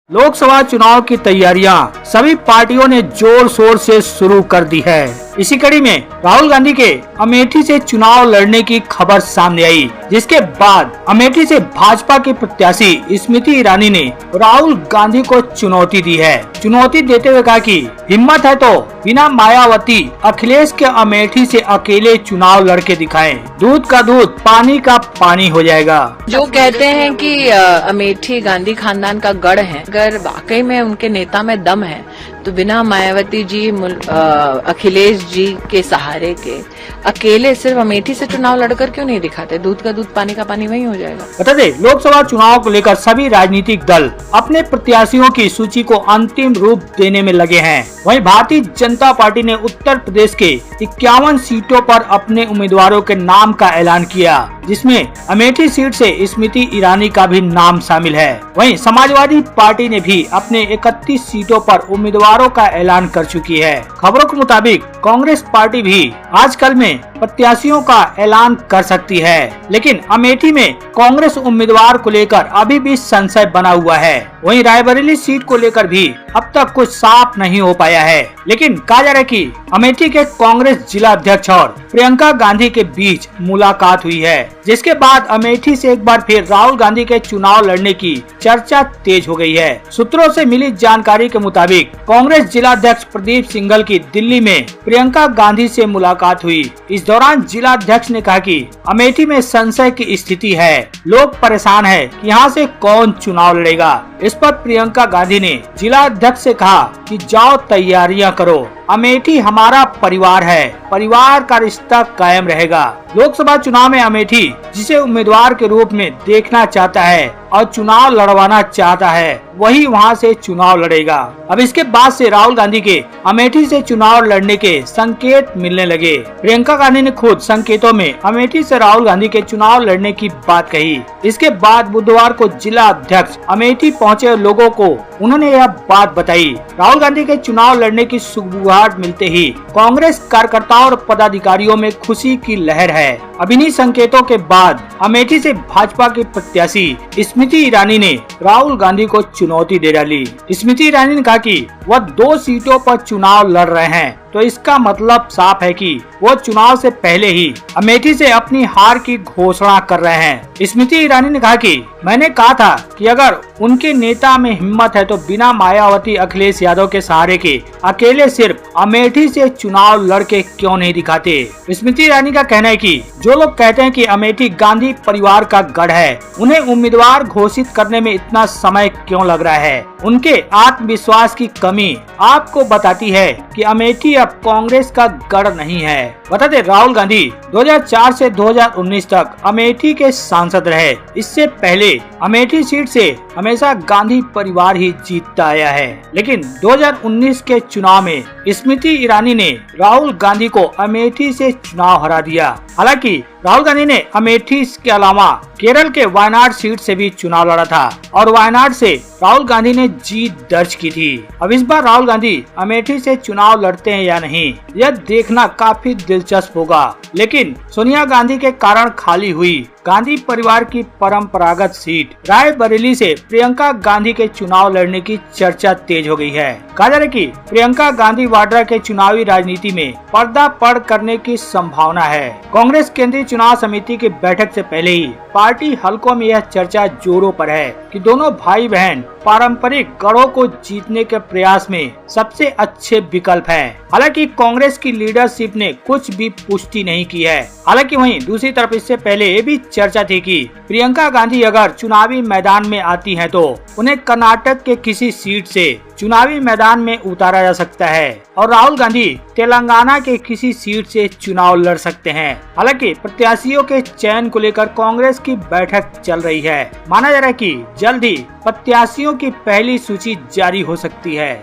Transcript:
लोकसभा चुनाव की तैयारियां सभी पार्टियों ने जोर शोर से शुरू कर दी है। इसी कड़ी में राहुल गांधी के अमेठी से चुनाव लड़ने की खबर सामने आई, जिसके बाद अमेठी से भाजपा के प्रत्याशी स्मृति ईरानी ने राहुल गांधी को चुनौती दी है। चुनौती देते हुए कहा कि हिम्मत है तो बिना मायावती अखिलेश के अमेठी से अकेले चुनाव लड़के दिखाएं, दूध का दूध पानी का पानी हो जाएगा। जो कहते हैं कि अमेठी गांधी खानदान का गढ़ है, अगर वाकई में उनके नेता में दम है तो बिना मायावती जी अखिलेश जी के सहारे के अकेले सिर्फ अमेठी से चुनाव लड़कर क्यों नहीं दिखाते? दूध का दूध पानी का पानी वही हो जाएगा। बता दें, लोकसभा चुनाव को लेकर सभी राजनीतिक दल अपने प्रत्याशियों की सूची को अंतिम रूप देने में लगे हैं। वहीं भारतीय जनता पार्टी ने उत्तर प्रदेश के 51 सीटों पर अपने उम्मीदवारों के नाम का ऐलान किया, जिसमें अमेठी सीट से स्मृति ईरानी का भी नाम शामिल है। वहीं समाजवादी पार्टी ने भी अपने 31 सीटों पर उम्मीदवारों का ऐलान कर चुकी है। खबरों के मुताबिक कांग्रेस पार्टी भी आजकल में प्रत्याशियों का ऐलान कर सकती है, लेकिन अमेठी में कांग्रेस उम्मीदवार को लेकर अभी भी संशय बना हुआ है। वहीं रायबरेली सीट को लेकर भी अब तक कुछ साफ नहीं हो पाया है, लेकिन कहा जा रहा है कि अमेठी के कांग्रेस जिला अध्यक्ष और प्रियंका गांधी के बीच मुलाकात हुई है, जिसके बाद अमेठी से एक बार फिर राहुल गांधी के चुनाव लड़ने की चर्चा तेज हो गई है। सूत्रों से मिली जानकारी के मुताबिक कांग्रेस जिला अध्यक्ष प्रदीप सिंघल की दिल्ली में प्रियंका गांधी से मुलाकात हुई। इस दौरान जिला अध्यक्ष ने कहा कि अमेठी में संशय की स्थिति है, लोग परेशान है कि यहाँ से कौन चुनाव लड़ेगा। इस पर प्रियंका गांधी ने जिला अध्यक्ष से कहा कि जाओ तैयारियां करो, अमेठी हमारा परिवार है, परिवार का रिश्ता कायम रहेगा। लोकसभा चुनाव में अमेठी जिसे उम्मीदवार के रूप में देखना चाहता है और चुनाव लड़वाना चाहता है, वही वहां से चुनाव लड़ेगा। अब इसके बाद से राहुल गांधी के अमेठी से चुनाव लड़ने के संकेत मिलने लगे। प्रियंका गांधी ने खुद संकेतों में अमेठी से राहुल गांधी के चुनाव लड़ने की बात कही। इसके बाद बुधवार को जिला अध्यक्ष अमेठी पहुंचे लोगों को उन्होंने यह बात बताई। राहुल गांधी के चुनाव लड़ने की सुगबुगाहट मिलते ही कांग्रेस कार्यकर्ताओं और पदाधिकारियों में खुशी की लहर है। अब इन्हीं संकेतों के बाद अमेठी से भाजपा के प्रत्याशी स्मृति ईरानी ने राहुल गांधी को चुनौती दे डाली। स्मृति ईरानी ने कहा कि वह 2 सीटों पर चुनाव लड़ रहे हैं, तो इसका मतलब साफ है कि वो चुनाव से पहले ही अमेठी से अपनी हार की घोषणा कर रहे हैं। स्मृति ईरानी ने कहा कि मैंने कहा था कि अगर उनके नेता में हिम्मत है तो बिना मायावती अखिलेश यादव के सहारे के अकेले सिर्फ अमेठी से चुनाव लड़के क्यों नहीं दिखाते। स्मृति ईरानी का कहना है कि जो लोग कहते हैं कि अमेठी गांधी परिवार का गढ़ है, उन्हें उम्मीदवार घोषित करने में इतना समय क्यों लग रहा है। उनके आत्मविश्वास की कमी आपको बताती है कि अमेठी अब कांग्रेस का गढ़ नहीं है। बता दें, राहुल गांधी 2004 से 2019 तक अमेठी के सांसद रहे। इससे पहले अमेठी सीट से हमेशा गांधी परिवार ही जीतता आया है, लेकिन 2019 के चुनाव में स्मृति ईरानी ने राहुल गांधी को अमेठी से चुनाव हरा दिया। हालांकि राहुल गांधी ने अमेठी के अलावा केरल के वायनाड सीट से भी चुनाव लड़ा था और वायनाड से राहुल गांधी ने जीत दर्ज की थी। अब इस बार राहुल गांधी अमेठी से चुनाव लड़ते हैं या नहीं, यह देखना काफी दिलचस्प होगा। लेकिन सोनिया गांधी के कारण खाली हुई गांधी परिवार की परंपरागत सीट रायबरेली से प्रियंका गांधी के चुनाव लड़ने की चर्चा तेज हो गई है। कहा जा रहा है कि प्रियंका गांधी वाड्रा के चुनावी राजनीति में पर्दापड़ करने की संभावना है। कांग्रेस केंद्रीय चुनाव समिति की बैठक से पहले ही पार्टी हलकों में यह चर्चा जोरों पर है कि दोनों भाई बहन पारंपरिक गढ़ों को जीतने के प्रयास में सबसे अच्छे विकल्प हैं। हालांकि कांग्रेस की लीडरशिप ने कुछ भी पुष्टि नहीं की है। हालांकि वहीं दूसरी तरफ इससे पहले ये भी चर्चा थी कि प्रियंका गांधी अगर चुनावी मैदान में आती हैं तो उन्हें कर्नाटक के किसी सीट से चुनावी मैदान में उतारा जा सकता है और राहुल गांधी तेलंगाना के किसी सीट से चुनाव लड़ सकते हैं। हालांकि प्रत्याशियों के चयन को लेकर कांग्रेस की बैठक चल रही है। माना जा रहा है कि जल्द ही प्रत्याशियों की पहली सूची जारी हो सकती है।